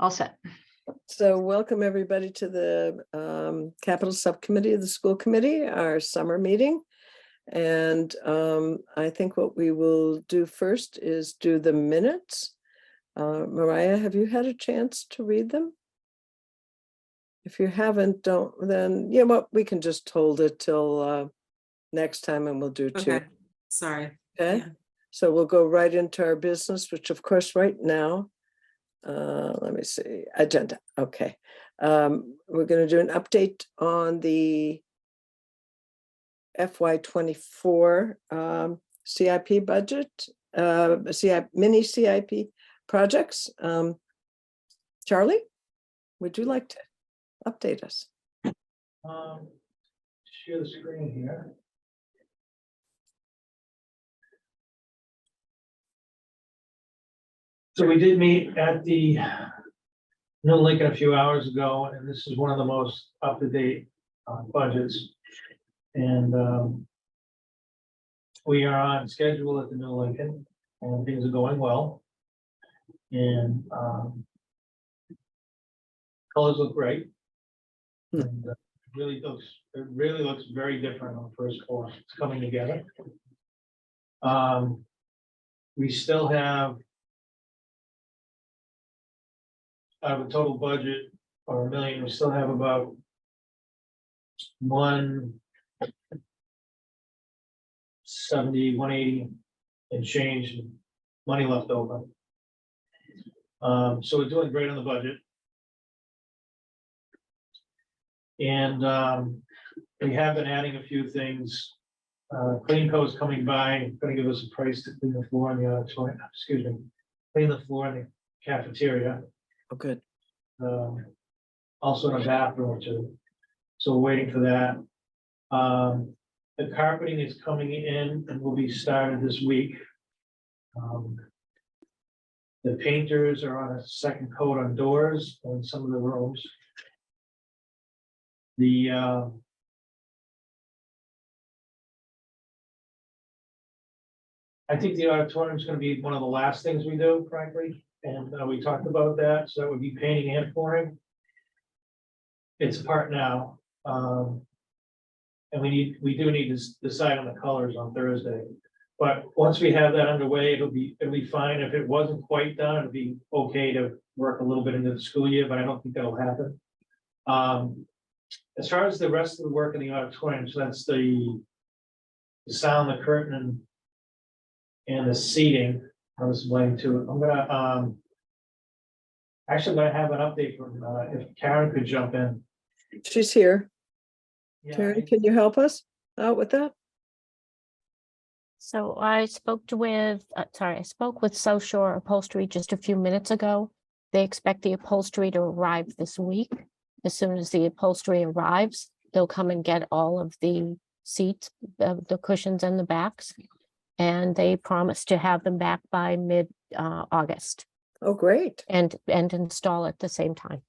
All set. So welcome everybody to the Capital Subcommittee of the School Committee, our summer meeting. And I think what we will do first is do the minutes. Mariah, have you had a chance to read them? If you haven't, then you know what, we can just hold it till next time and we'll do two. Okay, sorry. Okay, Yeah. so we'll go right into our business, which of course right now, let me see, agenda. Okay. We're going to do an update on the FY24 CIP budget, mini CIP projects. Charlie, would you like to update us? Share the screen here. So we did meet at the New Lincoln a few hours ago, and this is one of the most up-to-date budgets. And we are on schedule at the New Lincoln, and things are going well. And colors look great. And it really looks very different on the first floor. It's coming together. We still have out of a total budget or $1 million, we still have about 180 and change money left over. So we're doing great on the budget. And we have been adding a few things. CleanCo is coming by, going to give us a price to clean the floor in the auditorium. Excuse me, clean the floor in the cafeteria. Oh, good. Also in a bathroom too. So we're waiting for that. The carpeting is coming in and will be started this week. The painters are on a second coat on doors in some of the rooms. I think the auditorium is going to be one of the last things we do, frankly, and we talked about that. So that would be painting and flooring. It's apart now, and we do need to decide on the colors on Thursday. But once we have that underway, it'll be fine. If it wasn't quite done, it'd be okay to work a little bit into the school year, but I don't think that'll happen. As far as the rest of the work in the auditorium, so that's the sound, the curtain, and the seating. I was explaining to it. I'm gonna actually gonna have an update from if Karen could jump in. She's here. Yeah, Karen, can you help us out with that? So I spoke with South Shore Upholstery just a few minutes ago. They expect the upholstery to arrive this week. As soon as the upholstery arrives, they'll come and get all of the seats, the cushions and the backs. And they promise to have them back by mid-August Oh, great. and install at the same time.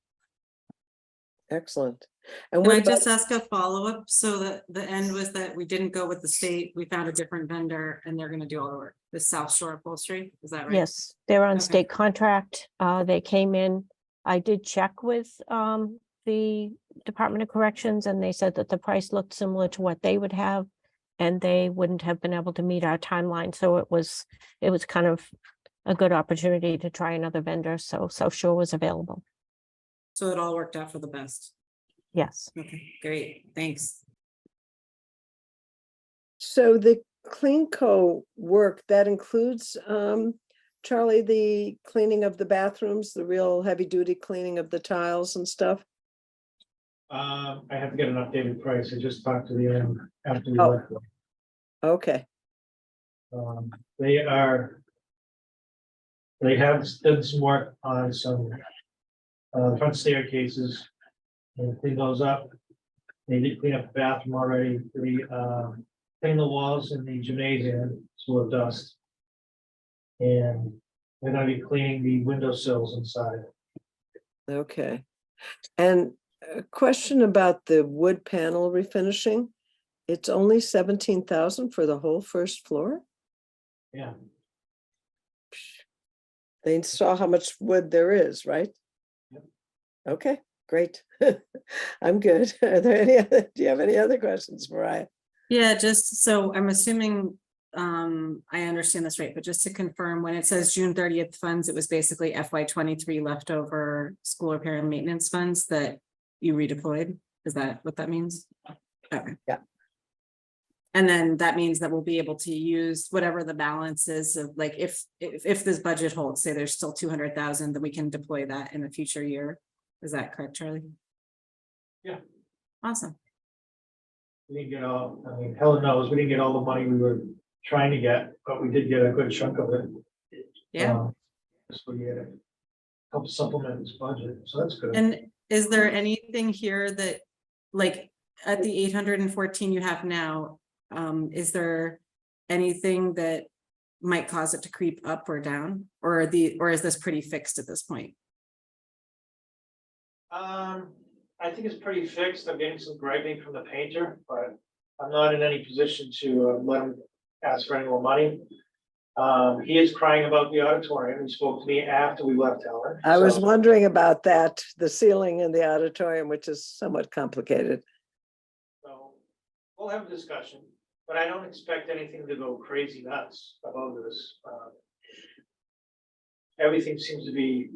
Excellent. And Can what I about, just ask a follow-up? So that the end was that we didn't go with the state, we found a different vendor and they're gonna do all the work, the South Shore Upholstery, is that right? Yes, they're on Okay. state contract. They came in. I did check with the Department of Corrections and they said that the price looked similar to what they would have. And they wouldn't have been able to meet our timeline. So it was kind of a good opportunity to try another vendor. So South Shore was available. So it all worked out for the best. Yes. Okay, great, thanks. so the CleanCo work, that includes, Charlie, the cleaning of the bathrooms, the real heavy duty cleaning of the tiles and stuff? I have to get an updated price. I just talked to the after the Oh. election. Okay, They have done some work on some front staircases. And clean those up. They did clean up the bathroom already. They cleaned the walls in the gymnasium, full of dust. And they're gonna be cleaning the windowsills inside. okay. And a question about the wood panel refinishing. It's only 17,000 for the whole first floor? Yeah, They saw how much wood there is, right? Okay, great. I'm good. Are there any other, do you have any other questions, Mariah? Yeah, just so I'm assuming, I understand this right, but just to confirm, when it says June 30th funds, it was basically FY 23 leftover school repair and maintenance funds that you redeployed? Is that what that means? Okay. Yeah. And then that means that we'll be able to use whatever the balance is of, like, if this budget holds, say there's still 200,000, then we can deploy that in a future year. Is that correct, Charlie? Yeah. Awesome. We didn't get all, I mean, Helen knows, we didn't get all the money we were trying to get, but we did get a good chunk of it. Yeah. So we had to help supplement this budget, so that's good. And is there anything here that, like, at the 814 you have now, is there anything that might cause it to creep up or down, or is this pretty fixed at this point? I think it's pretty fixed. I'm getting some griping from the painter, but I'm not in any position to let him ask for any more money. He is crying about the auditorium. He spoke to me after we left Helen. I was so- wondering about that, the ceiling in the auditorium, which is somewhat complicated. So we'll have a discussion, but I don't expect anything to go crazy nuts about this. Everything seems to be,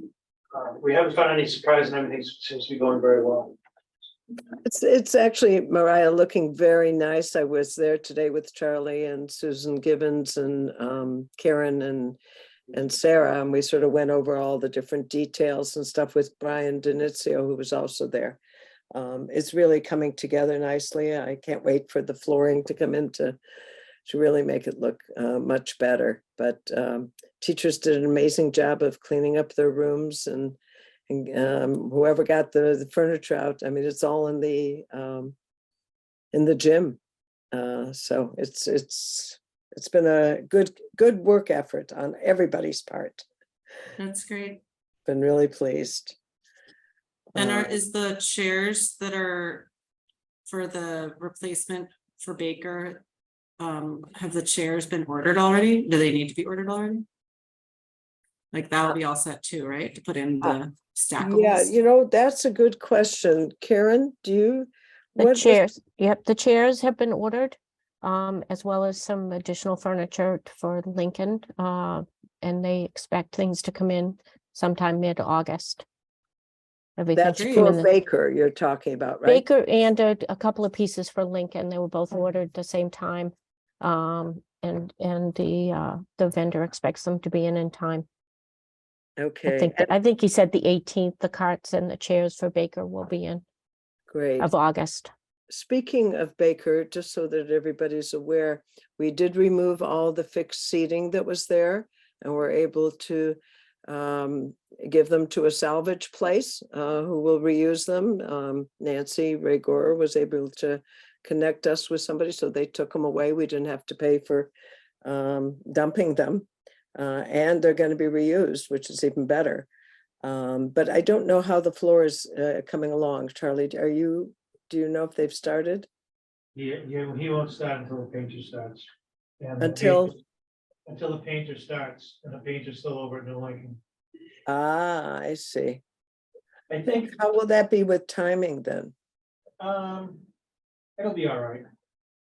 we haven't found any surprise and everything seems to be going very well. It's actually, Mariah, looking very nice. I was there today with Charlie and Susan Gibbons and Karen and Sarah, and we sort of went over all the different details and stuff with Brian Denizio, who was also there. It's really coming together nicely. I can't wait for the flooring to come in to really make it look much better. But teachers did an amazing job of cleaning up their rooms, and whoever got the furniture out, I mean, it's all in the gym. So it's been a good work effort on everybody's part. That's great. Been really pleased. And is the chairs that are for the replacement for Baker, have the chairs been ordered already? Do they need to be ordered already? Like that'll be all set too, right? To put in the stackables? Yeah, you know, that's a good question. Karen, do you? The what was- chairs, yep, the chairs have been ordered, as well as some additional furniture for Lincoln. And they expect things to come in sometime mid-August. Everything That's should great. come for in the Baker you're talking about, right? Baker and a couple of pieces for Lincoln. They were both ordered at the same time. And the vendor expects them to be in time. Okay, I think he said the 18th, the carts and the chairs for Baker will be in great. of August. Speaking of Baker, just so that everybody's aware, we did remove all the fixed seating that was there, and we're able to give them to a salvage place who will reuse them. Nancy Raygor was able to connect us with somebody, so they took them away. We didn't have to pay for dumping them, and they're going to be reused, which is even better. But I don't know how the floor is coming along. Charlie, do you know if they've started? Yeah, he won't start until the painter starts. And the Until? painter- Until the painter starts, and the painter's still over at New Lincoln. Ah, I see. I think, How will that be with timing then? it'll be all right.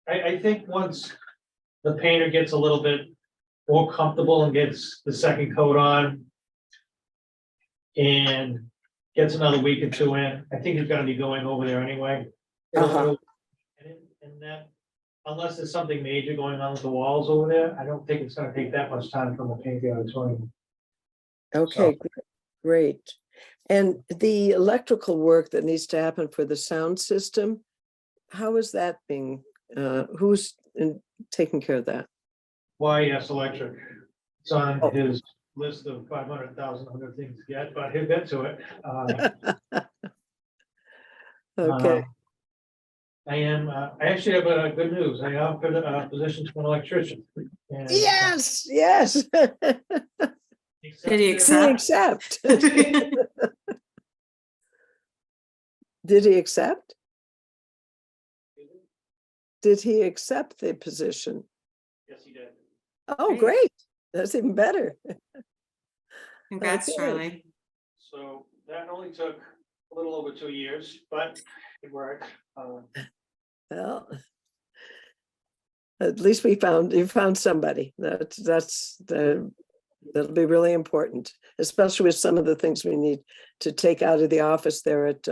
I think once the painter gets a little bit more comfortable and gets the second coat on and gets another week or two in, I think he's gonna be going over there anyway. Uh-huh. And that, unless there's something major going on with the walls over there, I don't think it's gonna take that much time from the paint the auditorium. Okay, great. And the electrical work that needs to happen for the sound system, how is that being, who's taking care of that? YES Electric, it's on Oh. his list of 500,000 other things to get, but he'll get to it. Okay, I actually have good news. I offered a position to an electrician. And, yes, yes. Did he Did he accept? Did he accept? Did he accept the position? Yes, he did. Oh, Great. great. That's even better. Congrats, Okay. Charlie. So that only took a little over 2 years, but it worked. Well, at least you found somebody. That'll be really important, especially with some of the things we need to take out of the office there at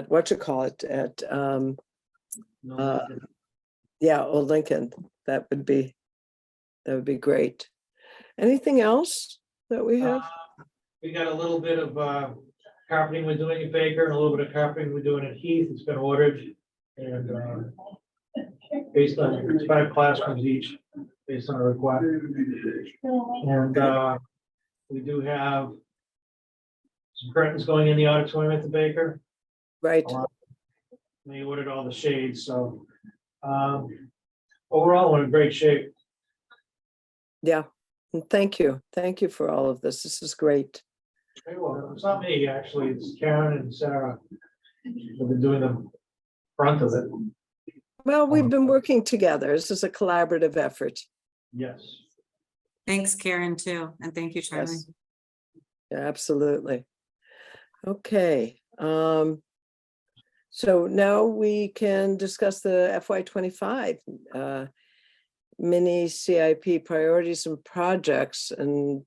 what you call it, at Old Lincoln. That would be great. Anything else that we have? We got a little bit of carpeting we're doing at Baker and a little bit of carpeting we're doing at Heath. It's been ordered. And based on 5 classrooms each, based on a request. And we do have some curtains going in the auditorium at the Baker. Right. They ordered all the shades, so overall, we're in great shape. Yeah. And thank you for all of this. This is great. Very well. It's not me, actually. It's Karen and Sarah who've been doing the brunt of it. Well, we've been working together. This is a collaborative effort. Yes. Thanks, Karen, too. And thank you, Charlie. Yes. Yeah, absolutely. Okay. So now we can discuss the FY25 mini CIP priorities and projects and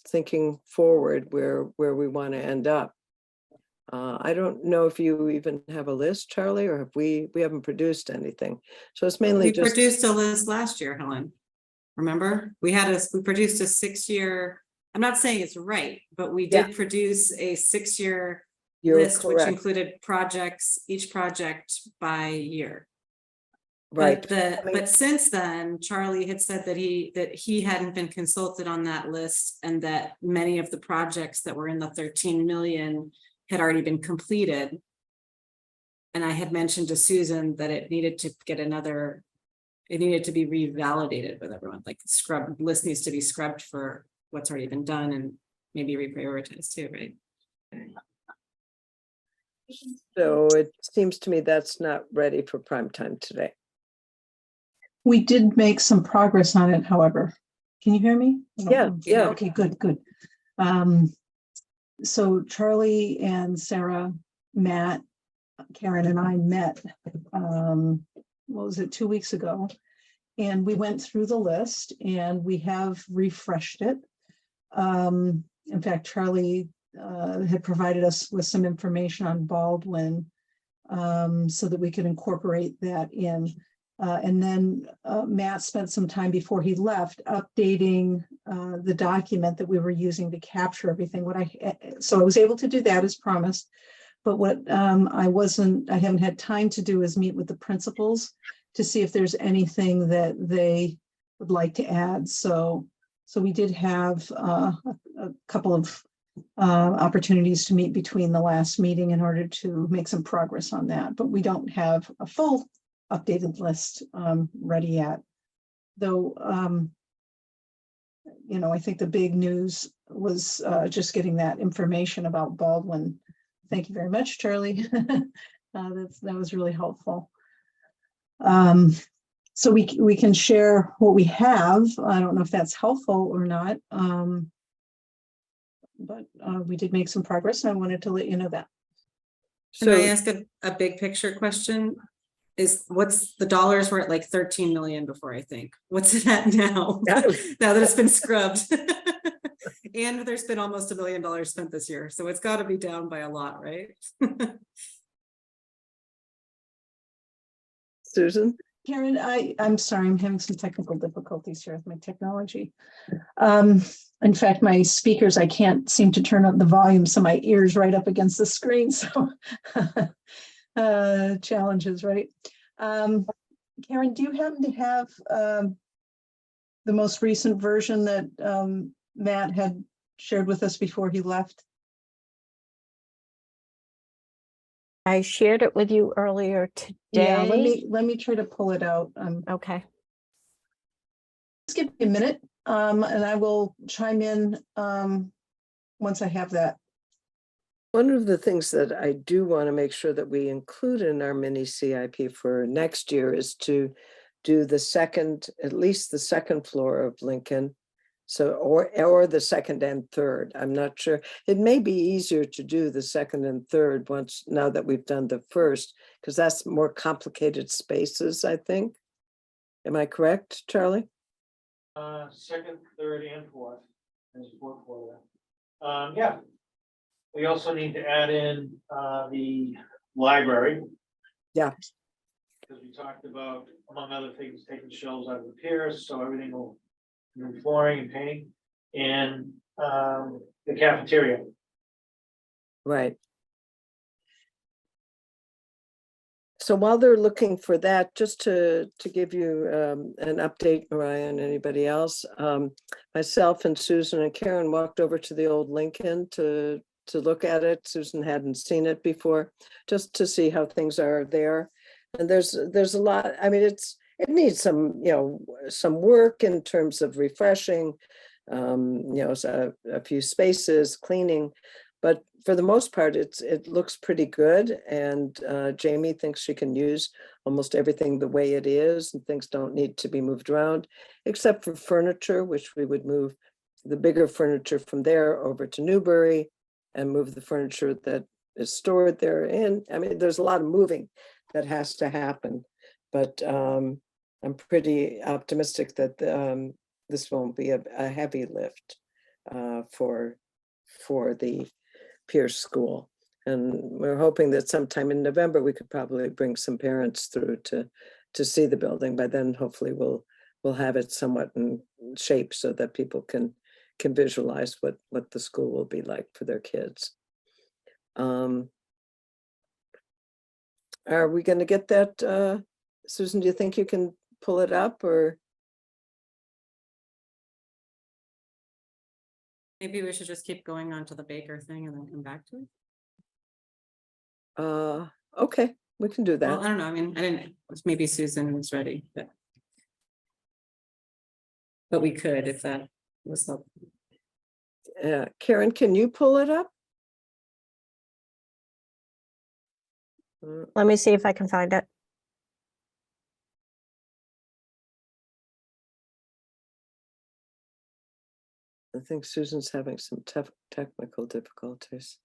thinking forward where we want to end up. I don't know if you even have a list, Charlie, or have we haven't produced anything. So it's mainly We just produced a list last year, Helen. Remember? We produced a 6-year, I'm not saying it's right, but we did produce a 6-year you're list, which correct. included projects, each project by year. Right. But since then, Charlie had said that he hadn't been consulted on that list and that many of the projects that were in the 13 million had already been completed. And I had mentioned to Susan that it needed to be revalidated with everyone, like the list needs to be scrubbed for what's already been done and maybe reprioritized too, right? So it seems to me that's not ready for prime time today. We did make some progress on it, however. Can you hear me? Yeah. Okay, good. So Charlie and Sarah, Matt, Karen and I met, what was it, 2 weeks ago? And we went through the list and we have refreshed it. In fact, Charlie had provided us with some information on Baldwin so that we could incorporate that in. And then Matt spent some time before he left updating the document that we were using to capture everything. So I was able to do that as promised, but what I haven't had time to do is meet with the principals to see if there's anything that they would like to add. So we did have a couple of opportunities to meet between the last meeting in order to make some progress on that, but we don't have a full updated list ready yet. Though, I think the big news was just getting that information about Baldwin. Thank you very much, Charlie. That was really helpful. So we can share what we have. I don't know if that's helpful or not, but we did make some progress and I wanted to let you know that. Can I ask a big picture question? What's the dollars were at like 13 million before, I think. What's it at now? Now that it's been scrubbed. And there's been almost $1 million spent this year. So it's got to be down by a lot, right? Susan? Karen, I'm sorry, I'm having some technical difficulties here with my technology. In fact, my speakers, I can't seem to turn up the volume, so my ear's right up against the screen. So challenges, right? Karen, do you happen to have the most recent version that Matt had shared with us before he left? I shared it with you earlier today. Yeah, let me try to pull it out. Okay. Just give me a minute, and I will chime in once I have that. One of the things that I do want to make sure that we include in our mini CIP for next year is to do at least the second floor of Lincoln, So, or the second and third, I'm not sure. It may be easier to do the second and third once, now that we've done the first, because that's more complicated spaces, I think. Am I correct, Charlie? Second, third, and fourth. There's fourth for that. Yeah. We also need to add in, the library. Yeah. Because we talked about, among other things, taking shelves out of the piers, so everything will, new flooring and painting, and, the cafeteria. Right. So while they're looking for that, just to give you an update, Mariah and anybody else, myself and Susan and Karen walked over to the old Lincoln to look at it. Susan hadn't seen it before, just to see how things are there. And there's a lot, I mean, it needs some, some work in terms of refreshing, so a few spaces, cleaning. But for the most part, it looks pretty good, and Jamie thinks she can use almost everything the way it is, and things don't need to be moved around, except for furniture, which we would move the bigger furniture from there over to Newbury and move the furniture that is stored there. And I mean, there's a lot of moving that has to happen, but I'm pretty optimistic that this won't be a heavy lift for the Pierce School. And we're hoping that sometime in November, we could probably bring some parents through to see the building. By then, hopefully we'll have it somewhat in shape so that people can visualize what the school will be like for their kids. Are we going to get that, Susan? Do you think you can pull it up, or? Maybe we should just keep going on to the Baker thing and then come back to it. Okay, we can do Well, that. I don't know. I mean, I didn't, maybe Susan was ready, but we could if that was helpful. Karen, can you pull it up? Let me see if I can find it. I think Susan's having some technical difficulties.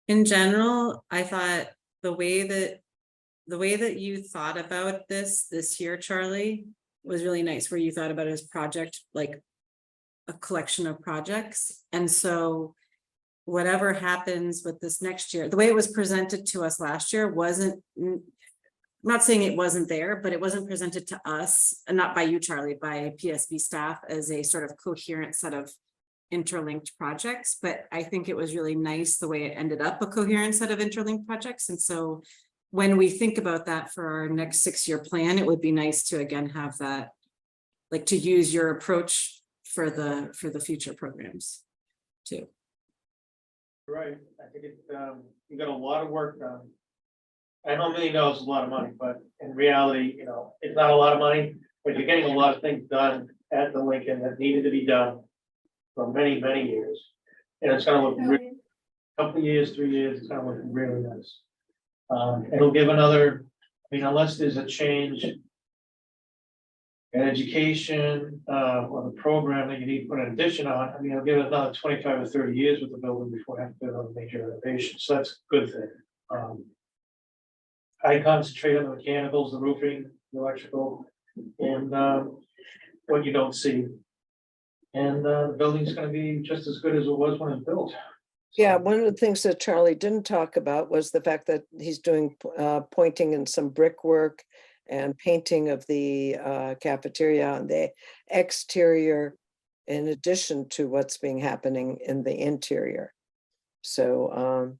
In general, I thought the way that you thought about this year, Charlie, was really nice, where you thought about it as project, like a collection of projects. And so whatever happens with this next year, the way it was presented to us last year wasn't, I'm not saying it wasn't there, but it wasn't presented to us, and not by you, Charlie, by PSB staff as a sort of coherent set of interlinked projects. But I think it was really nice the way it ended up, a coherent set of interlinked projects. And so when we think about that for our next 6-year plan, it would be nice to again have that, like, to use your approach for the future programs too. Right, I think you got a lot of work done. I know $1 million is a lot of money, but in reality, it's not a lot of money, but you're getting a lot of things done at the Lincoln that needed to be done for many, many years. And it's gonna look really, couple of years, 3 years, it's gonna look really nice. It'll give another, I mean, unless there's a change in education, or the program that you need to put an addition on, I mean, it'll give it another 25 or 30 years with the building before I have to do another major renovation, so that's a good thing. I concentrate on the mechanicals, the roofing, the electrical, and what you don't see. And the building's gonna be just as good as it was when it was built. Yeah, one of the things that Charlie didn't talk about was the fact that he's doing pointing and some brickwork and painting of the cafeteria on the exterior, in addition to what's being happening in the interior. So,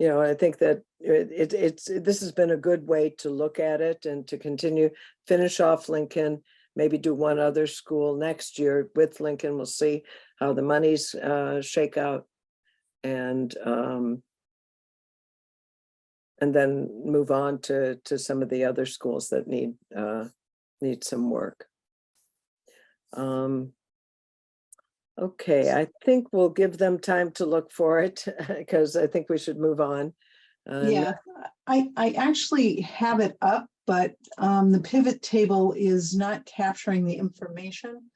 I think that this has been a good way to look at it and to continue, finish off Lincoln, maybe do one other school next year with Lincoln. We'll see how the monies shake out. And then move on to some of the other schools that need some work. Okay, I think we'll give them time to look for it because I think we should move on. And Yeah, I actually have it up, but the pivot table is not capturing the information.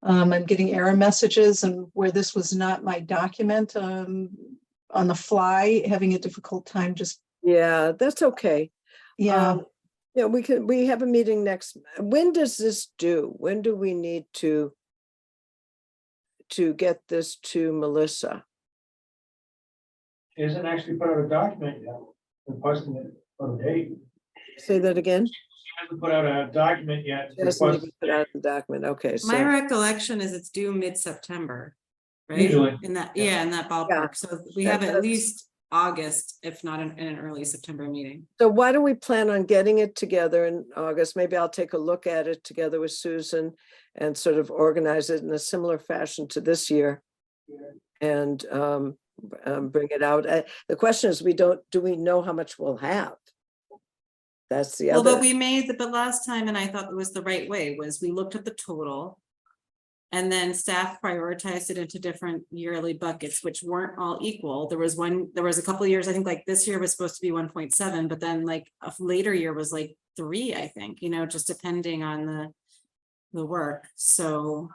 I'm getting error messages, and where this was not my document, on the fly, having a difficult time just, yeah, that's okay. yeah. Yeah, we have a meeting next, when does this due? When do we need to get this to Melissa? She hasn't actually put out a document yet, requesting it for the date. Say that again? She hasn't put out a document yet. It hasn't even request- put out the document, okay, My so, recollection is it's due mid-September. Right? Usually. In that, Yeah. yeah, in that ballpark. So we have at that's- least August, if not in an early September meeting. so why don't we plan on getting it together in August? Maybe I'll take a look at it together with Susan and sort of organize it in a similar fashion to this year. And bring it out. The question is, do we know how much we'll have? That's the Well, other. but we made the, but last time, and I thought it was the right way, was we looked at the total. And then staff prioritized it into different yearly buckets, which weren't all equal. There was a couple of years, I think like this year was supposed to be 1.7, but then like a later year was like 3, I think, just depending on the work, so.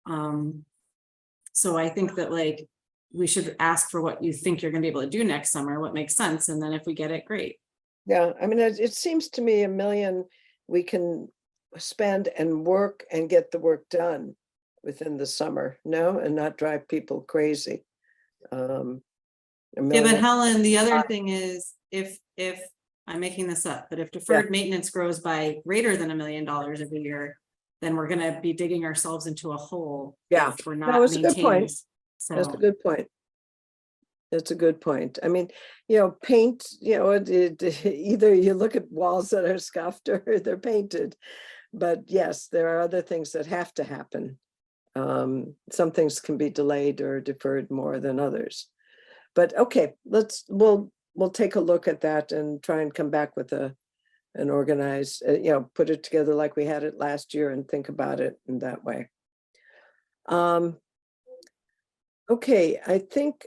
So I think that like, we should ask for what you think you're gonna be able to do next summer, what makes sense, and then if we get it, great. Yeah, I mean, it seems to me $1 million we can spend and work and get the work done within the summer, no, and not drive people crazy. $1 Yeah, million. but Helen, the other thing is, if I'm making this up, but if deferred maintenance grows by greater than $1 million every year, then we're gonna be digging ourselves into a hole. Yeah, if we're no, not it's a good point. maintaining. That's a So, good point. That's a good point. I mean, paint, either you look at walls that are scuffed or they're painted. But yes, there are other things that have to happen. Some things can be delayed or deferred more than others. But okay, we'll take a look at that and try and come back with an organized, put it together like we had it last year and think about it in that way. Okay, I think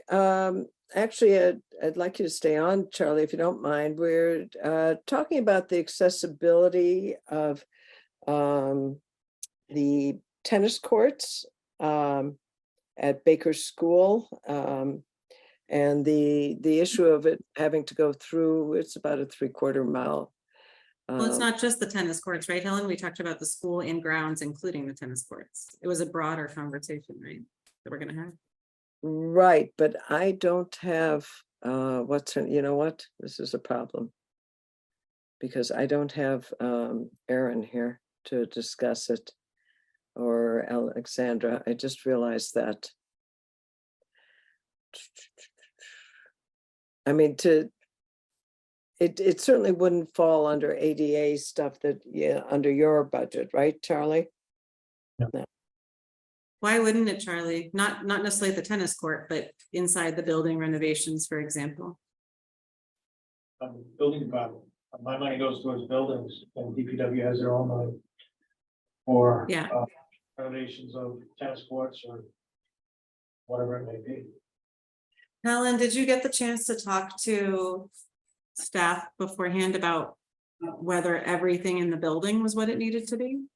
actually I'd like you to stay on, Charlie, if you don't mind. We're talking about the accessibility of the tennis courts at Baker School, and the issue of it having to go through, it's about a 3/4 mile. well, it's not just the tennis courts, right, Helen? We talked about the school and grounds, including the tennis courts. It was a broader conversation, right, that we're gonna have. Right, but I don't have, you know what, this is a problem. Because I don't have Erin here to discuss it, or Alexandra, I just realized that. I mean, it certainly wouldn't fall under ADA stuff that, under your budget, right, Charlie? Why wouldn't it, Charlie? Not necessarily the tennis court, but inside the building renovations, for example. Building department, my money goes towards buildings, and DPW has their own money. For Yeah. renovations of tennis courts or whatever it may be. Helen, did you get the chance to talk to staff beforehand about whether everything in the building was what it needed to be?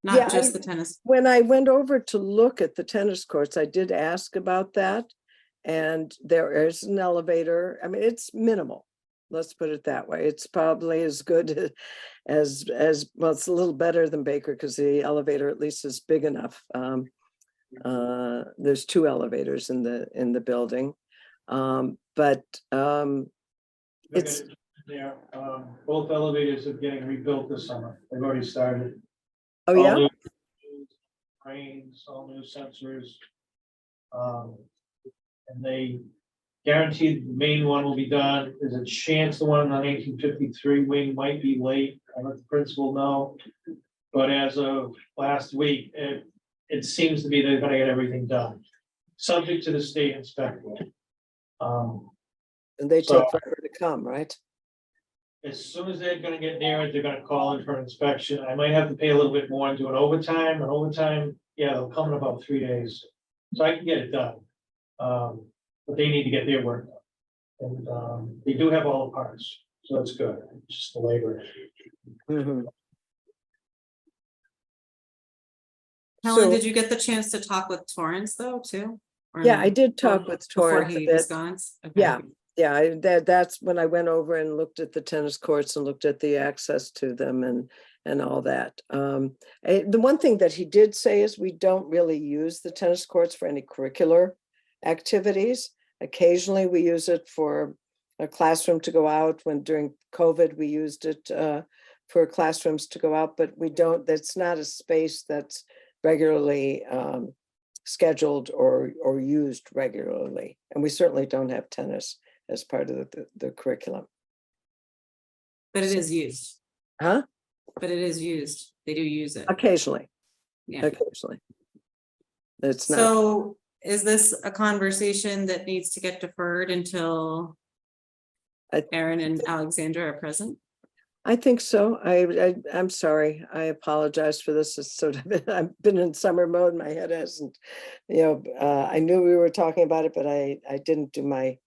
Yeah, Not just the tennis. When I went over to look at the tennis courts, I did ask about that. And there is an elevator. I mean, it's minimal. Let's put it that way. It's probably as good as well, it's a little better than Baker because the elevator at least is big enough. There's 2 elevators in the building. But it's There, both elevators are getting rebuilt this summer. They've already started. oh All yeah, new cranes, all new sensors. And they guaranteed the main one will be done. There's a chance the one on the 1853 wing might be late. I let the principal know. But as of last week, it seems to be they're gonna get everything done, subject to the state inspector. and they so- take forever to come, right? As soon as they're gonna get near it, they're gonna call in for an inspection. I might have to pay a little bit more and do an overtime, yeah, they'll come in about 3 days. So I can get it done. But they need to get their work done. And they do have all the parts, so that's good. It's just the labor. Mhm. Helen, So, did you get the chance to talk with Torrance though, too? Or yeah, no? I did talk Before- with Before Torrance a he was bit. gone? Okay. Yeah. Yeah, that's when I went over and looked at the tennis courts and looked at the access to them and all that. The one thing that he did say is we don't really use the tennis courts for any curricular activities. Occasionally, we use it for a classroom to go out. When during COVID, we used it for classrooms to go out, but we don't. That's not a space that's regularly scheduled or used regularly, and we certainly don't have tennis as part of the curriculum. But it is used, Huh? but it is used. They do use it. Occasionally, Yeah. occasionally. It's not, So is this a conversation that needs to get deferred until I- Aaron and Alexandra are present? I think so. I'm sorry. I apologize for this. It's sort of, I've been in summer mode. My head hasn't, I knew we were talking about it, but I didn't do my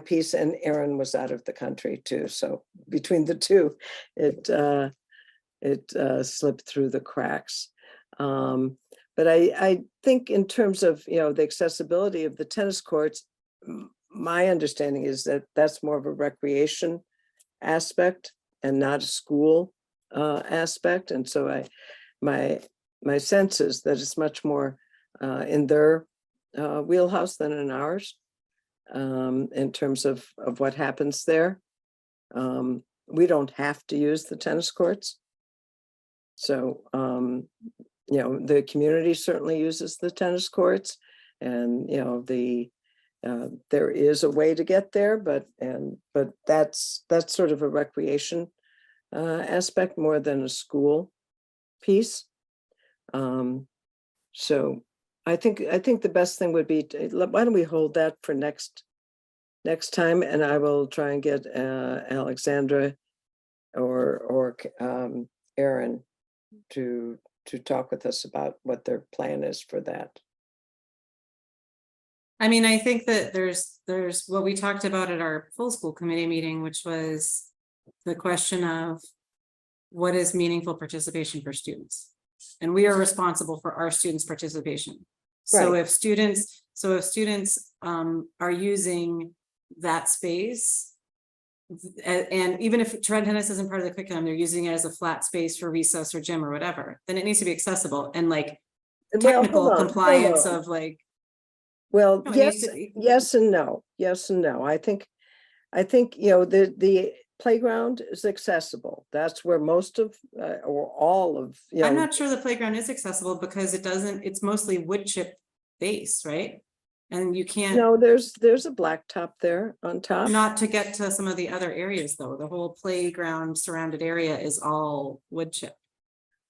piece, and Aaron was out of the country too. So between the two, it slipped through the cracks. But I think in terms of, the accessibility of the tennis courts, my understanding is that that's more of a recreation aspect and not a school aspect. And so my sense is that it's much more in their wheelhouse than in ours, in terms of what happens there. We don't have to use the tennis courts. So, the community certainly uses the tennis courts, and, there is a way to get there, but that's sort of a recreation aspect more than a school piece. So I think the best thing would be why don't we hold that for next time, and I will try and get Alexandra or Aaron to talk with us about what their plan is for that. I mean, I think that there's what we talked about at our full school committee meeting, which was the question of what is meaningful participation for students? And we are responsible for our students' participation. So Right. if students are using that space, and even if tennis isn't part of the curriculum, they're using it as a flat space for recess or gym or whatever, then it needs to be accessible and like technical Hold on. compliance of like. Well, No, it needs to be. yes and no. Yes and no. I think, the playground is accessible. That's where most of, or all of, I'm not sure the playground is accessible because it's mostly wood chip base, right? And you can't, no, there's a blacktop there on top. not to get to some of the other areas though, the whole playground surrounded area is all wood chip.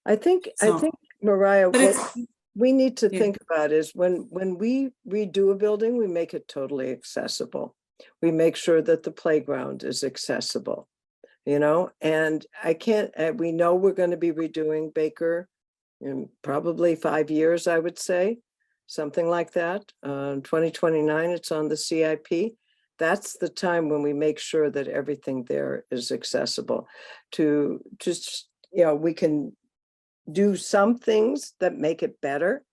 I think, So- Mariah, But what it's, we need to Yeah. think about is when we redo a building, we make it totally accessible. We make sure that the playground is accessible, and we know we're going to be redoing Baker in probably 5 years, I would say, something like that. 2029, it's on the CIP. That's the time when we make sure that everything there is accessible. To just, we can do some things that make it better,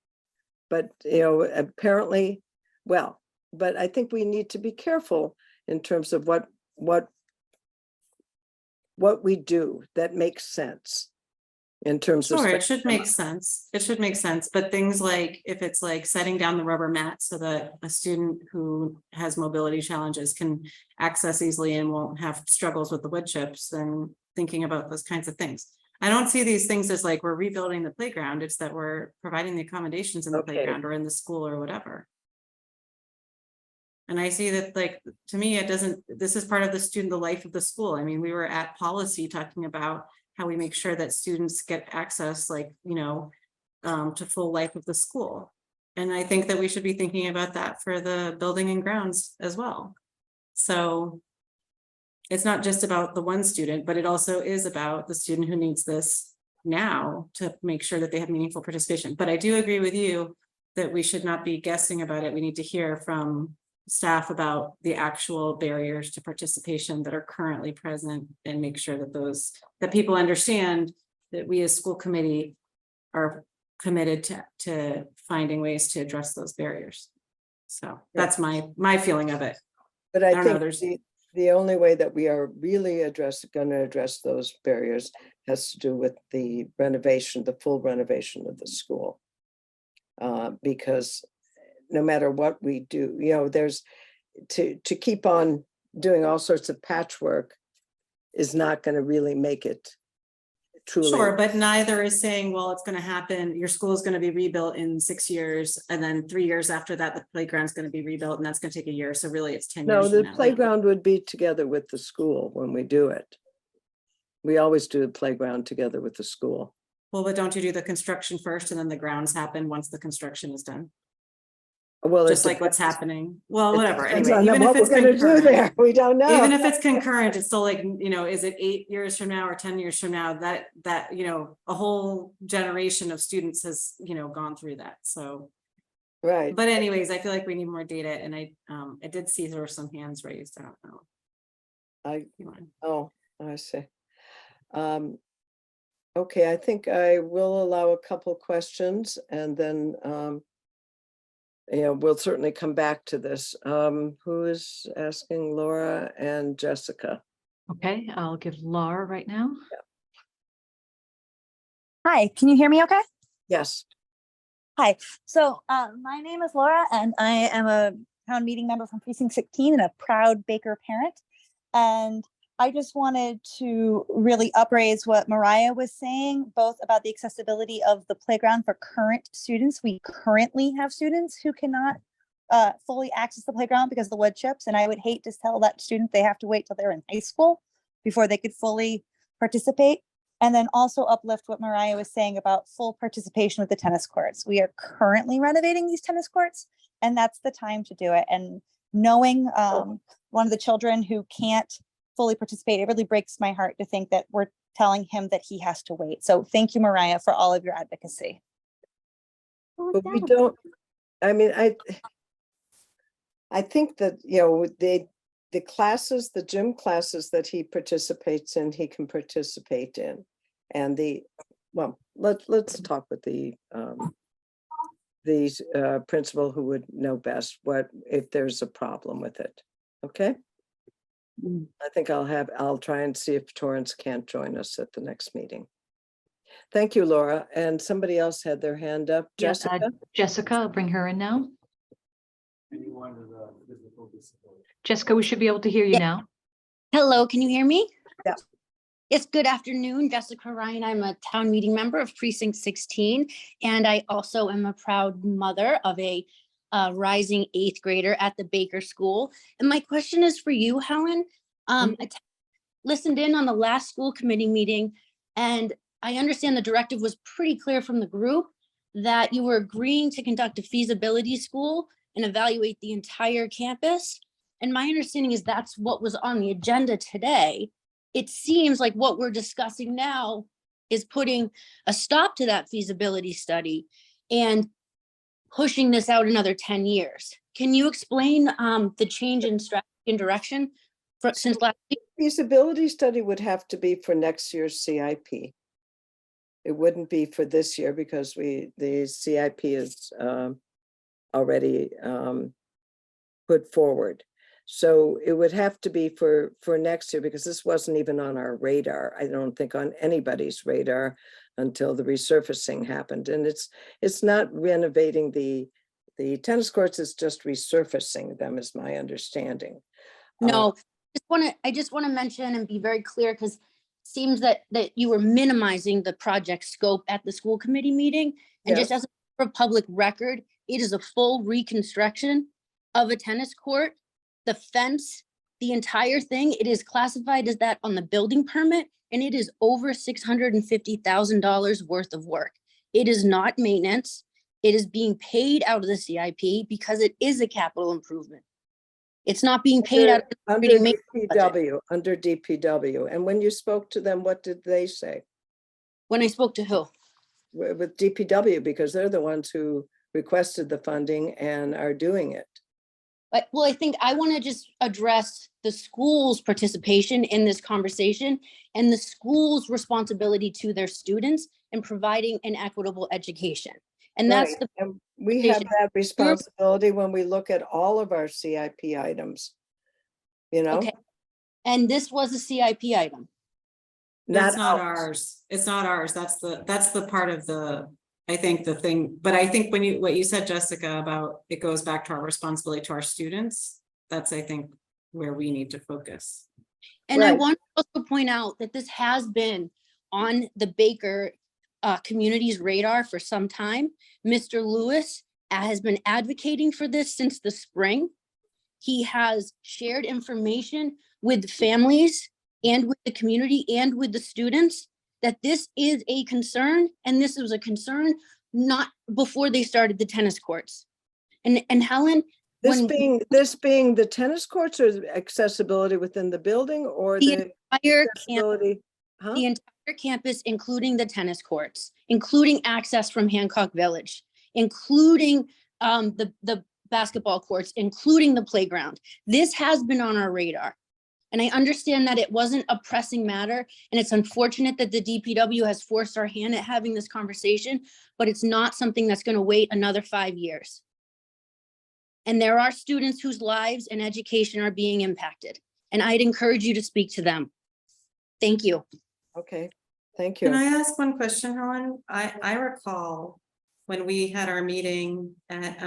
but apparently, but I think we need to be careful in terms of what we do that makes sense in terms of. sure, it should make sense. It should make sense, but things like if it's like setting down the rubber mat so that a student who has mobility challenges can access easily and won't have struggles with the wood chips, then thinking about those kinds of things. I don't see these things as like we're rebuilding the playground. It's that we're providing the accommodations in the Okay. playground or in the school or whatever. And I see that, like, to me, this is part of the life of the school. I mean, we were at policy talking about how we make sure that students get access, like, to full life of the school. And I think that we should be thinking about that for the building and grounds as well. So it's not just about the one student, but it also is about the student who needs this now to make sure that they have meaningful participation. But I do agree with you that we should not be guessing about it. We need to hear from staff about the actual barriers to participation that are currently present and make sure that that people understand that we as school committee are committed to finding ways to address those barriers. So that's my feeling of it. But I don't know, think there's- the only way that we are really going to address those barriers has to do with the renovation, the full renovation of the school. Because no matter what we do, there's to keep on doing all sorts of patchwork is not going to really make it truly. Sure, but neither is saying, well, it's going to happen. Your school is going to be rebuilt in 6 years. And then 3 years after that, the playground's going to be rebuilt and that's going to take a year. So really it's 10 years. No, from the now. Like, playground would be together with the school when we do it. We always do the playground together with the school. well, but don't you do the construction first and then the grounds happen once the construction is done? Well, Just like what's happening. Well, whatever. Depends Anyway, on even if what it's we're gonna do concurrent, there. We don't know. even if it's concurrent, it's still like, is it 8 years from now or 10 years from now that a whole generation of students has, gone through that. So, Right. but anyways, I feel like we need more data and I did see there were some hands raised. I don't know. Oh, I see. Okay, I think I will allow a couple questions and then, we'll certainly come back to this. Who is asking? Laura and Jessica? Okay, I'll give Laura right now. Hi, can you hear me okay? Yes. So my name is Laura and I am a town meeting member from precinct 16 and a proud Baker parent. And I just wanted to really upraise what Mariah was saying, both about the accessibility of the playground for current students. We currently have students who cannot fully access the playground because of the wood chips. And I would hate to tell that student they have to wait till they're in high school before they could fully participate. And then also uplift what Mariah was saying about full participation with the tennis courts. We are currently renovating these tennis courts and that's the time to do it. And knowing one of the children who can't fully participate, it really breaks my heart to think that we're telling him that he has to wait. So thank you, Mariah, for all of your advocacy. But we don't, I mean, I think that, the classes, the gym classes that he participates in, he can participate in. And let's talk with the principal who would know best if there's a problem with it. Okay. I think I'll try and see if Torrance can't join us at the next meeting. Thank you, Laura. And somebody else had their hand up. Yeah, Jessica? Jessica, I'll bring her in now. Anyone with a physical disability. Jessica, we should be able to hear you Yeah. now. Hello, can you hear me? Yeah. Yes, good afternoon, Jessica Ryan. I'm a town meeting member of precinct 16, and I also am a proud mother of a rising 8th grader at the Baker School. And my question is for you, Helen. I listened in on the last school committee meeting, and I understand the directive was pretty clear from the group that you were agreeing to conduct a feasibility school and evaluate the entire campus. And my understanding is that's what was on the agenda today. It seems like what we're discussing now is putting a stop to that feasibility study and pushing this out another 10 years. Can you explain the change in strategy and direction since last week? Feasibility study would have to be for next year's CIP. It wouldn't be for this year because the CIP is already put forward. So it would have to be for next year because this wasn't even on our radar. I don't think on anybody's radar until the resurfacing happened. And it's not renovating the tennis courts, it's just resurfacing them is my understanding. No, I just want to mention and be very clear because it seems that you were minimizing the project scope at the school committee meeting. And just Yes. as a public record, it is a full reconstruction of a tennis court. The fence, the entire thing, it is classified as that on the building permit, and it is over $650,000 worth of work. It is not maintenance. It is being paid out of the CIP because it is a capital improvement. It's not being paid out of the Under operating maintenance DPW, under DPW. And when you spoke to them, what did they say? when I spoke to who? With DPW, because they're the ones who requested the funding and are doing it. But, well, I think I want to just address the school's participation in this conversation and the school's responsibility to their students in providing an equitable education. And that's Right, the, and we have that responsibility when we look at all of our CIP items. You know, okay. And this was a CIP item. That's not ours. ours. It's not ours. That's the part of the, I think the thing, but I think what you said, Jessica, about it goes back to our responsibility to our students. That's, I think, where we need to focus. And I Right. want to also point out that this has been on the Baker community's radar for some time. Mr. Lewis has been advocating for this since the spring. He has shared information with families and with the community and with the students that this is a concern, and this was a concern not before they started the tennis courts. And Helen, This when being the tennis courts or accessibility within the building or the entire accessibility? Huh? the entire campus, including the tennis courts, including access from Hancock Village, including the basketball courts, including the playground. This has been on our radar. And I understand that it wasn't a pressing matter, and it's unfortunate that the DPW has forced our hand at having this conversation, but it's not something that's going to wait another 5 years. And there are students whose lives and education are being impacted, and I'd encourage you to speak to them. Thank you. Okay, thank Can you. I ask one question, Helen? I recall when we had our meeting at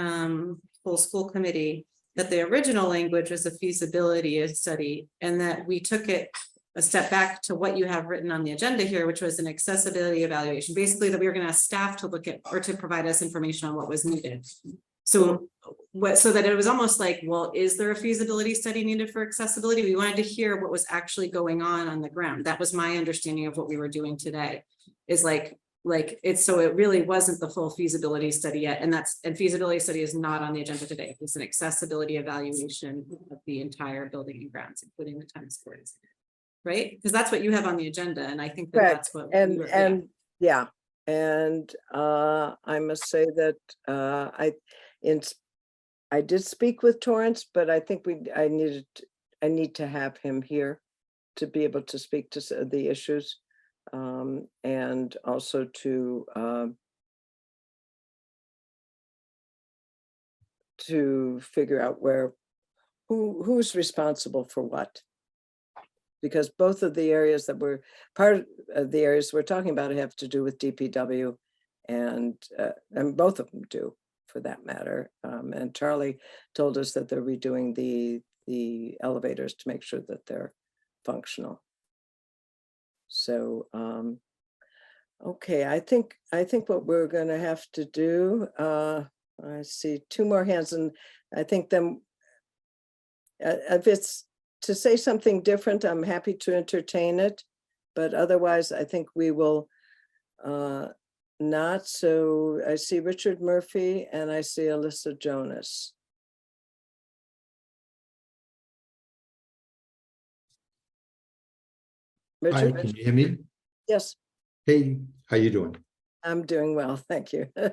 full school committee, that the original language was a feasibility study, and that we took it a step back to what you have written on the agenda here, which was an accessibility evaluation. Basically, that we were going to ask staff to look at or to provide us information on what was needed. So so that it was almost like, well, is there a feasibility study needed for accessibility? We wanted to hear what was actually going on the ground. That was my understanding of what we were doing today, is like it's, so it really wasn't the full feasibility study yet. And feasibility study is not on the agenda today. It's an accessibility evaluation of the entire building and grounds, including the tennis courts. Right? Because that's what you have on the agenda. And I think that Correct. that's what And we were, yeah, and I must say that I did speak with Torrance, but I think I need to have him here to be able to speak to the issues, and also to figure out who's responsible for what. Because both of the areas that we're part of the areas we're talking about have to do with DPW, and both of them do, for that matter. And Charlie told us that they're redoing the elevators to make sure that they're functional. So, okay, I think what we're going to have to do, I see two more hands, and I think them, if it's to say something different, I'm happy to entertain it, but otherwise I think we will not. So I see Richard Murphy and I see Alyssa Jonas. Hi, Richard? can you hear me? Yes, Hey, how you doing? I'm doing well, thank you. I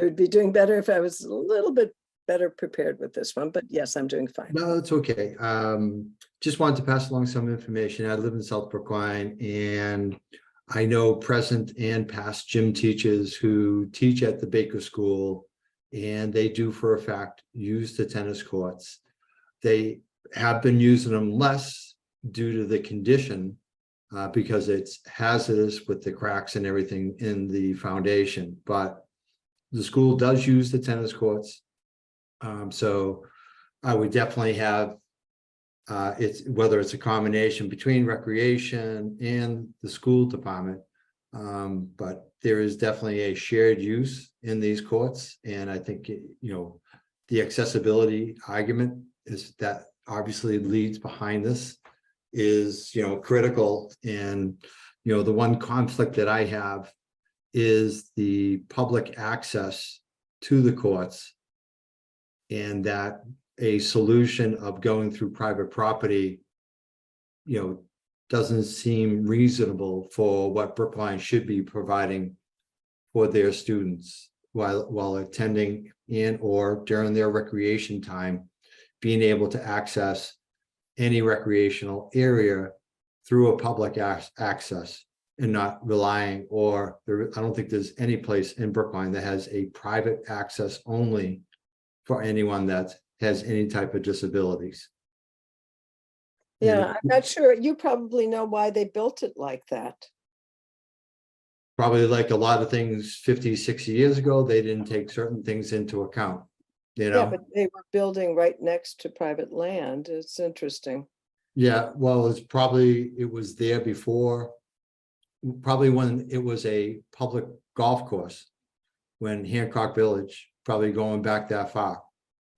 would be doing better if I was a little bit better prepared with this one, but yes, I'm doing fine. No, it's okay. Just wanted to pass along some information. I live in South Brookline, and I know present and past gym teachers who teach at the Baker School, and they do for a fact use the tennis courts. They have been using them less due to the condition, because it's hazardous with the cracks and everything in the foundation, but the school does use the tennis courts. So I would definitely have, whether it's a combination between recreation and the school department, but there is definitely a shared use in these courts. And I think, the accessibility argument is that obviously leads behind this is, critical. And, the one conflict that I have is the public access to the courts, and that a solution of going through private property, doesn't seem reasonable for what Brookline should be providing for their students while attending and or during their recreation time being able to access any recreational area through a public access and not relying, or there, I don't think there's any place in Brookline that has a private access only for anyone that has any type of disabilities. Yeah, I'm not sure. You probably know why they built it like that. Probably like a lot of things 50, 60 years ago, they didn't take certain things into account, you Yeah, know? but they were building right next to private land. It's interesting. Yeah, well, it was there before, probably when it was a public golf course, when Hancock Village, probably going back that far.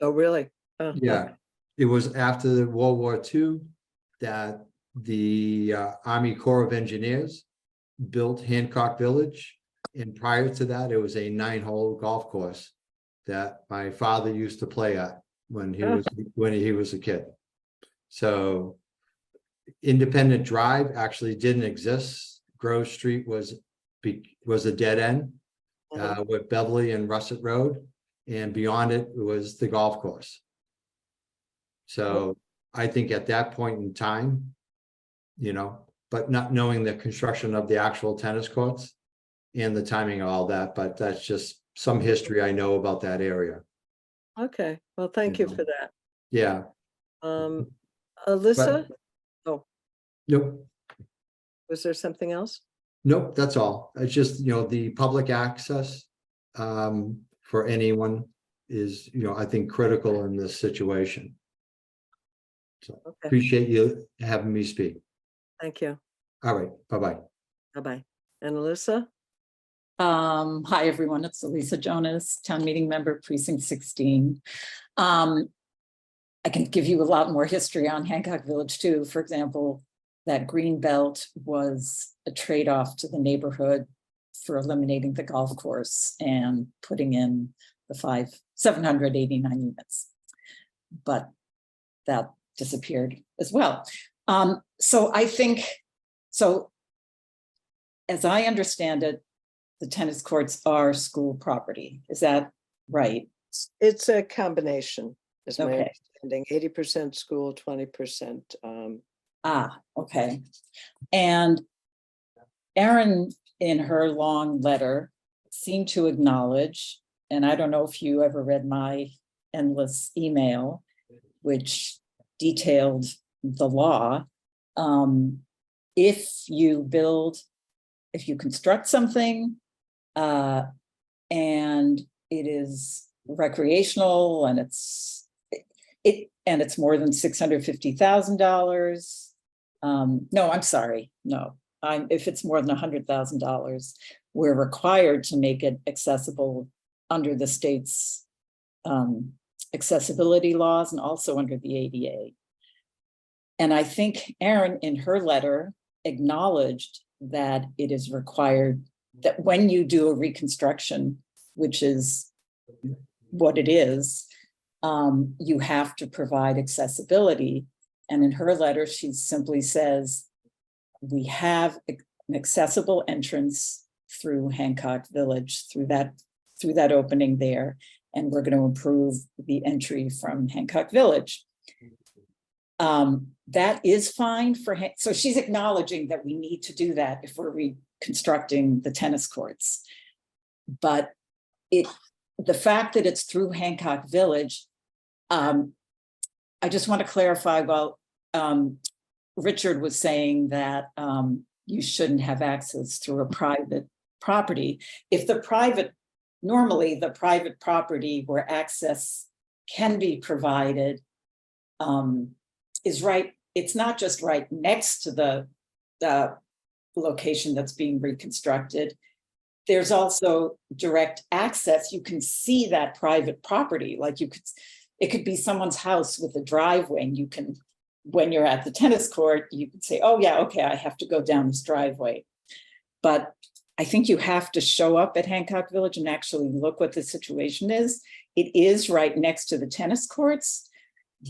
Oh, really? Oh, Yeah, it was after the World War II that the Army Corps of Engineers built Hancock Village. And prior to that, it was a 9-hole golf course that my father used to play at when he was a kid. So Independent Drive actually didn't exist. Grove Street was a dead end with Beverly and Russet Road, and beyond it was the golf course. So I think at that point in time, you know, but not knowing the construction of the actual tennis courts and the timing of all that, but that's just some history I know about that area. okay. Well, thank you know. for that. Yeah. Alyssa, Nope. was there something else? Nope, that's all. It's just, you know, the public access for anyone is, you know, I think critical in this situation. So Okay, appreciate you having me speak. thank you. All right, bye-bye. Bye-bye. And Alyssa? Hi, everyone. It's Elisa Jonas, town meeting member, precinct 16. I can give you a lot more history on Hancock Village too. For example, that green belt was a trade-off to the neighborhood for eliminating the golf course and putting in the 789 units. But that disappeared as well. So I think, so as I understand it, the tennis courts are school property. Is that right? It's a combination, is my Okay. understanding. 80% school, 20%. Okay. And Erin, in her long letter, seemed to acknowledge, and I don't know if you ever read my endless email, which detailed the law. If you construct something and it is recreational and it's more than $650,000. No, I'm sorry. No, if it's more than $100,000, we're required to make it accessible under the state's accessibility laws and also under the ADA. And I think Erin, in her letter, acknowledged that it is required that when you do a reconstruction, which is what it is, you have to provide accessibility. And in her letter, she simply says, we have an accessible entrance through Hancock Village, through that opening there, and we're going to improve the entry from Hancock Village. That is fine so she's acknowledging that we need to do that if we're reconstructing the tennis courts. But the fact that it's through Hancock Village, I just want to clarify, Richard was saying that you shouldn't have access through a private property. If normally the private property where access can be provided is right, it's not just right next to the location that's being reconstructed. There's also direct access. You can see that private property, like it could be someone's house with a driveway, and you can, when you're at the tennis court, you can say, oh yeah, okay, I have to go down this driveway. But I think you have to show up at Hancock Village and actually look what the situation is. It is right next to the tennis courts,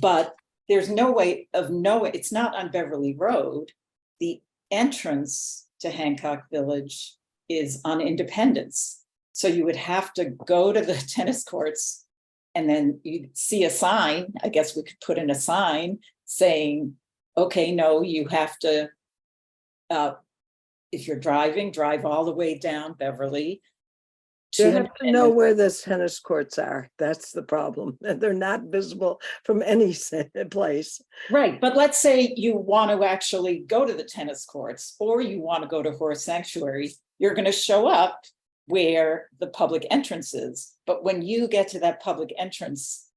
but there's no way of knowing, it's not on Beverly Road. The entrance to Hancock Village is on Independence. So you would have to go to the tennis courts And then you see a sign, I guess we could put in a sign saying, okay, no, you have to, if you're driving, drive all the way down Beverly. You to have to know where the tennis courts are. That's the problem. And they're not visible from any place. Right, but let's say you want to actually go to the tennis courts, or you want to go to Horse Sanctuary, you're going to show up where the public entrance is. But when you get to that public entrance,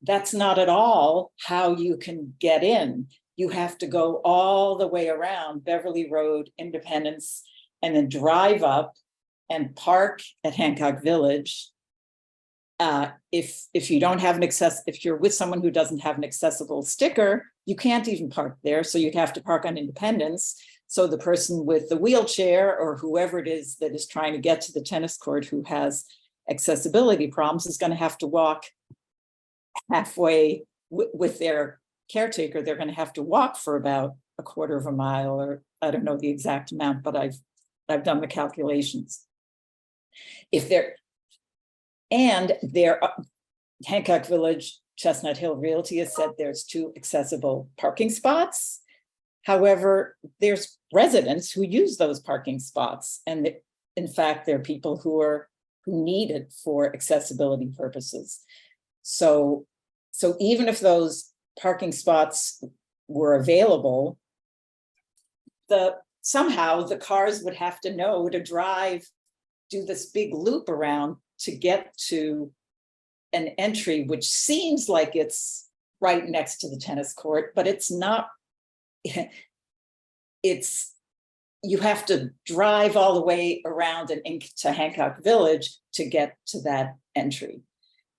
that's not at all how you can get in. You have to go all the way around Beverly Road, Independence, and then drive up and park at Hancock Village. If you don't have if you're with someone who doesn't have an accessible sticker, you can't even park there. So you'd have to park on Independence. So the person with the wheelchair or whoever it is that is trying to get to the tennis court who has accessibility problems is going to have to walk halfway with their caretaker. They're going to have to walk for about a quarter of a mile, or I don't know the exact amount, but I've done the calculations. If they're, and there, Hancock Village, Chestnut Hill Realty has said there's 2 accessible parking spots. However, there's residents who use those parking spots. And in fact, there are people who need it for accessibility purposes. So even if those parking spots were available, somehow the cars would have to know to do this big loop around to get to an entry, which seems like it's right next to the tennis court, but it's not. You have to drive all the way around and into Hancock Village to get to that entry.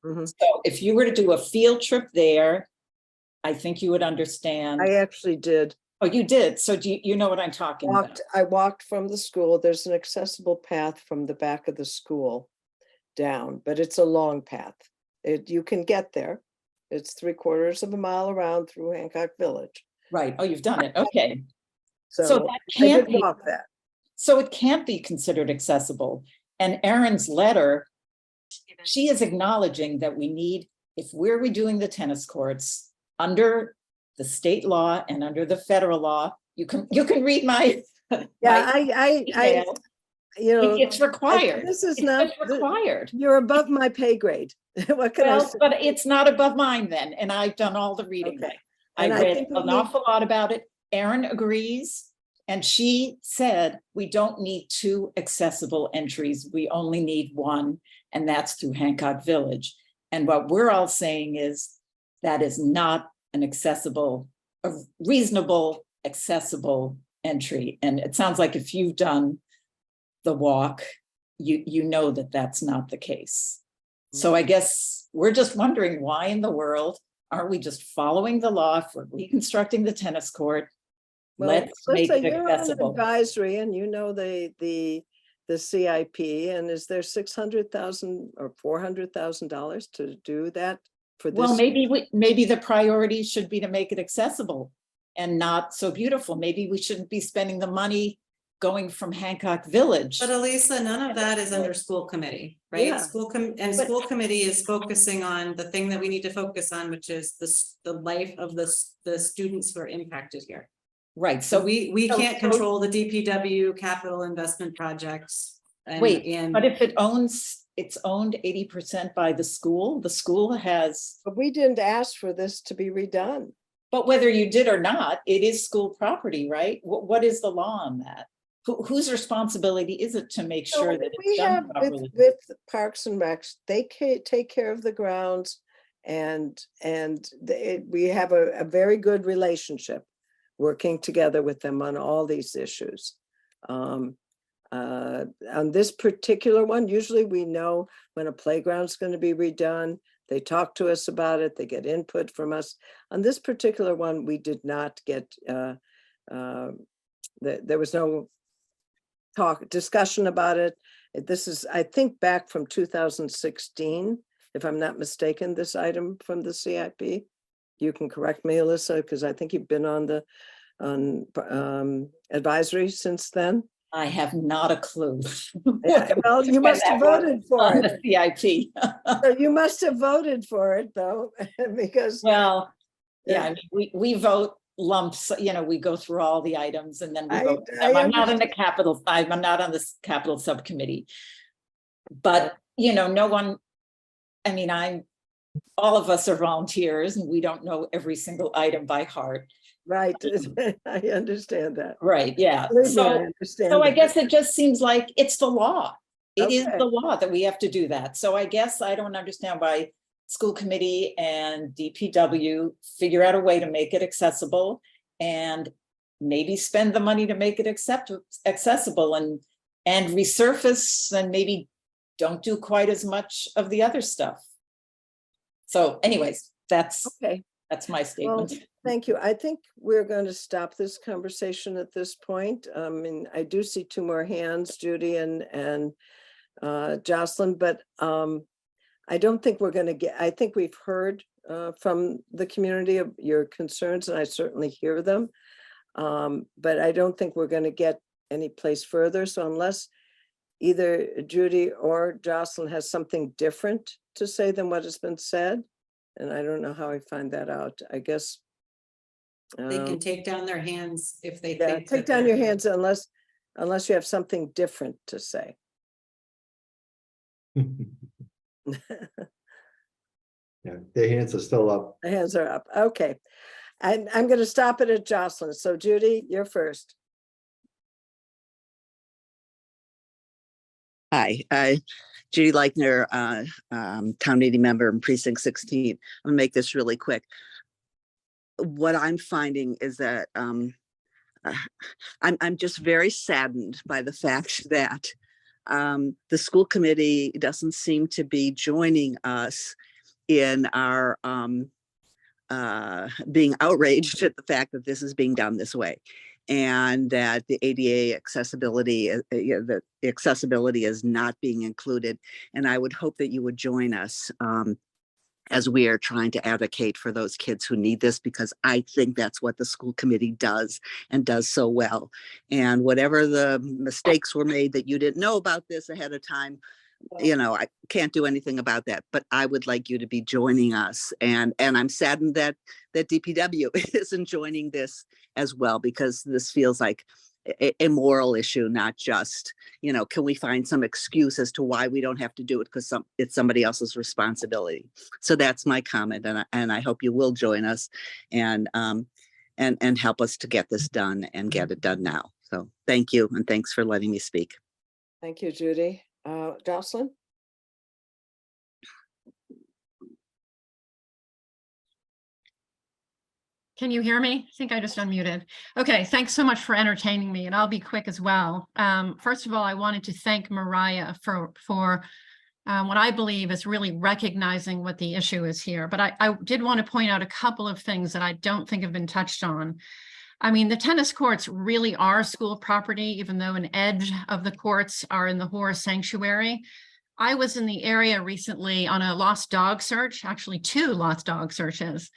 Mhm. So if you were to do a field trip there, I think you would understand. I actually did. Oh, you did. So do you know what I'm talking about? I walked from the school. There's an accessible path from the back of the school down, but it's a long path. You can get there. It's 3/4 of a mile around through Hancock Village. Right. Oh, you've done it. Okay. So So that I can't did be, walk that. so it can't be considered accessible. And Erin's letter, she is acknowledging that we need, if we're redoing the tennis courts under the state law and under the federal law, you can read my. Yeah, my email. It's required. This is It's not just required. You're above my pay grade. What can I Well, say? but it's not above mine then, and I've done all the reading. Okay. I And I read think we an need- awful lot about it. Erin agrees, and she said, we don't need 2 accessible entries. We only need 1, and that's through Hancock Village. And what we're all saying is that is not an accessible, a reasonable, accessible entry. And it sounds like if you've done the walk, you know that that's not the case. So I guess we're just wondering, why in the world aren't we just following the law for reconstructing the tennis court? Well, Let's make it you're on accessible. advisory and you know the CIP, and is there $600,000 or $400,000 to do that for this? Well, maybe the priority should be to make it accessible and not so beautiful. Maybe we shouldn't be spending the money going from Hancock Village. But Elisa, none of that is under school committee, right? Yeah. School committee is focusing on the thing that we need to focus on, which is the life of the students who are impacted here. Right, So so we so- can't control the DPW capital investment projects. And but if it's owned 80% by the school has, But we didn't ask for this to be redone. but whether you did or not, it is school property, right? What is the law on that? Whose responsibility is it to make sure that We it's have done properly? with Parks and Recs, they take care of the grounds and we have a very good relationship working together with them on all these issues. On this particular one, usually we know when a playground's going to be redone. They talk to us about it. They get input from us. On this particular one, we did not get, there was no discussion about it. This is, I think, back from 2016, if I'm not mistaken, this item from the CIP. You can correct me, Alyssa, because I think you've been on the advisory since then. I have not a clue. Well, you must have voted for On it. the CIP. So you must have voted for it though, because Well, yeah, I mean, we vote lumps, you know, we go through all the items and then we vote. I I'm not in the capital, I'm not on this capital subcommittee. But, you know, no one, I mean, all of us are volunteers and we don't know every single item by heart. right, I understand that. Right, yeah. Believe me, I So understand I that. guess it just seems like it's the law. It is Okay. the law that we have to do that. So I guess I don't understand why school committee and DPW figure out a way to make it accessible and maybe spend the money to make it accessible and resurface and maybe don't do quite as much of the other stuff. So anyways, that's Okay, my well, statement. thank you. I think we're going to stop this conversation at this point. And I do see two more hands, Judy and Jocelyn, but I don't think we're going to get, I think we've heard from the community of your concerns, and I certainly hear them. But I don't think we're going to get any place further. So unless either Judy or Jocelyn has something different to say than what has been said, and I don't know how I find that out, I guess. They can take down their hands if they Yeah, think. take that down they're- your hands unless you have something different to say. Yeah, their hands are still up. The hands are up. Okay. And I'm going to stop it at Jocelyn. So Judy, you're first. Hi, Judy Leichner, town meeting member in precinct 16. I'm gonna make this really quick. What I'm finding is that I'm just very saddened by the fact that the school committee doesn't seem to be joining us in our being outraged at the fact that this is being done this way, and that the ADA accessibility, the accessibility is not being included. And I would hope that you would join us as we are trying to advocate for those kids who need this, because I think that's what the school committee does and does so well. And whatever the mistakes were made that you didn't know about this ahead of time, you know, I can't do anything about that, but I would like you to be joining us. And I'm saddened that DPW isn't joining this as well, because this feels like a moral issue, not just, you know, can we find some excuse as to why we don't have to do it because it's somebody else's responsibility. So that's my comment, and I hope you will join us and help us to get this done and get it done now. So thank you, and thanks for letting me speak. Thank you, Judy. Jocelyn? Can you hear me? I think I just unmuted. Okay, thanks so much for entertaining me, and I'll be quick as well. First of all, I wanted to thank Mariah for what I believe is really recognizing what the issue is here. But I did want to point out a couple of things that I don't think have been touched on. I mean, the tennis courts really are school property, even though an edge of the courts are in the Horse Sanctuary. I was in the area recently on a lost dog search, actually 2 lost dog searches.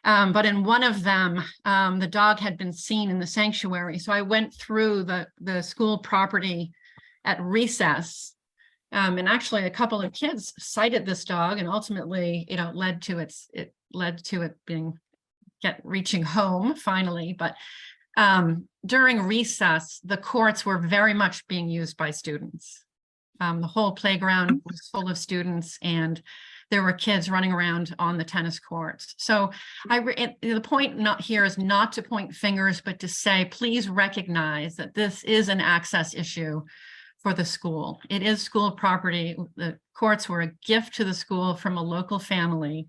But in one of them, the dog had been seen in the sanctuary. So I went through the school property at recess. And actually a couple of kids cited this dog, and ultimately, you know, led to it reaching home finally. But during recess, the courts were very much being used by students. The whole playground was full of students, and there were kids running around on the tennis courts. So the point not here is not to point fingers, but to say, please recognize that this is an access issue for the school. It is school property. The courts were a gift to the school from a local family.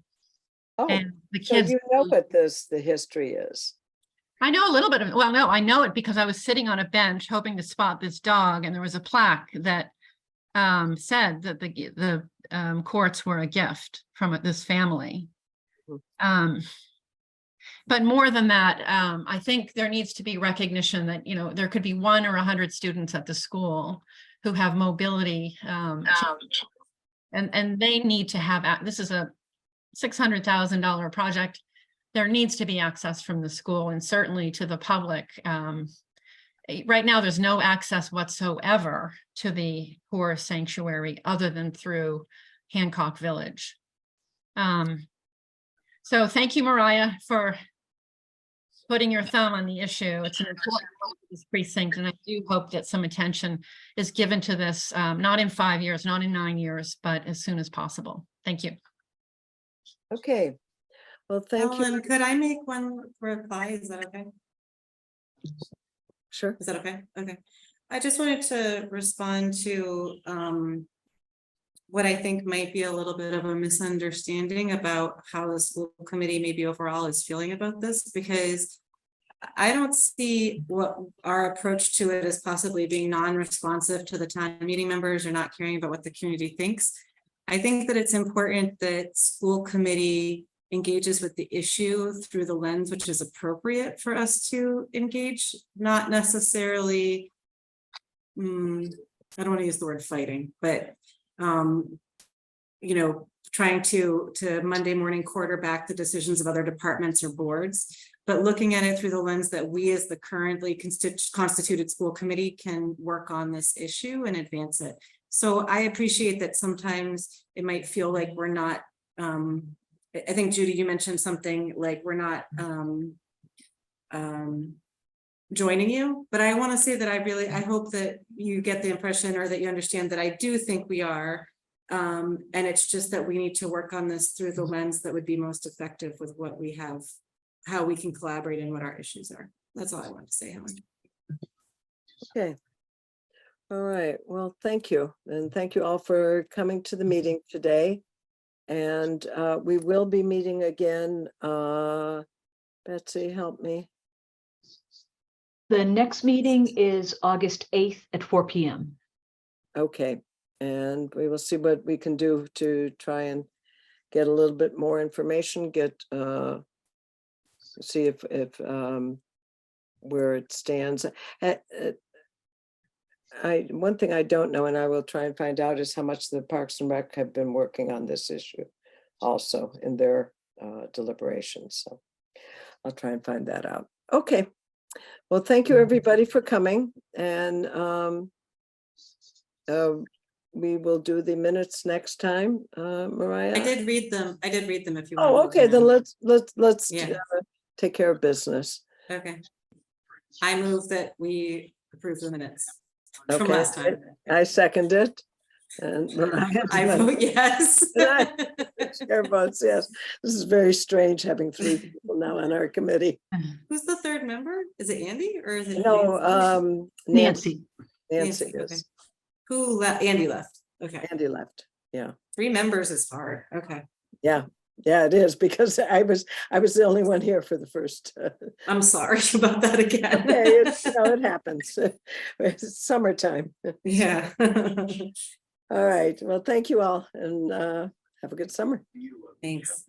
Oh, and the so kids. you know what the history is. I know a little bit of it. Well, no, I know it because I was sitting on a bench hoping to spot this dog, and there was a plaque that said that the courts were a gift from this family. But more than that, I think there needs to be recognition that, you know, there could be 1 or 100 students at the school who have mobility, and they need to have, this is a $600,000 project. There needs to be access from the school and certainly to the public. right now, there's no access whatsoever to the core sanctuary other than through Hancock Village. So thank you, Mariah, for putting your thumb on the issue. It's an important part of this precinct, and I do hope that some attention is given to this, not in 5 years, not in 9 years, but as soon as possible. Thank you. Okay. Well, thank you. Ellen, could I make one reply? Is that okay? Sure. Is that okay? Okay. I just wanted to respond to what I think might be a little bit of a misunderstanding about how the school committee maybe overall is feeling about this, because I don't see what our approach to it as possibly being non-responsive to the town meeting members or not caring about what the community thinks. I think that it's important that school committee engages with the issue through the lens which is appropriate for us to engage, not necessarily, I don't want to use the word fighting, but you know, trying to Monday morning quarterback the decisions of other departments or boards, but looking at it through the lens that we as the currently constituted school committee can work on this issue and advance it. So I appreciate that sometimes it might feel like we're not, I think Judy, you mentioned something like we're not joining you, but I want to say that I hope that you get the impression or that you understand that I do think we are. And it's just that we need to work on this through the lens that would be most effective with what we have, how we can collaborate and what our issues are. That's all I want to say, Helen. Okay. All right. Well, thank you. And thank you all for coming to the meeting today. And we will be meeting again. Betsy, help me. The next meeting is August 8th at 4 p.m. Okay. And we will see what we can do to try and get a little bit more information, see if where it stands. One thing I don't know, and I will try and find out, is how much the Parks and Rec have been working on this issue also in their deliberations. So I'll try and find that out. Okay. Well, thank you everybody for coming, and we will do the minutes next time. Mariah? I did read them if you want. Oh, okay, then let's Yeah. take care of business. Okay. I move that we approve the minutes from Okay, last time. I second it. And I vote yes. Chair votes yes. This is very strange having 3 people now on our committee. Who's the third member? Is it Andy or is it? No, Nancy. Nancy okay. is. Who left? Andy left. Okay. Andy left. Yeah. 3 members is hard. Okay. Yeah, it is, because I was the only one here for the first. I'm sorry about that again. Okay, it happens. It's summertime. Yeah. All right. Well, thank you all, and have a good summer. Thanks.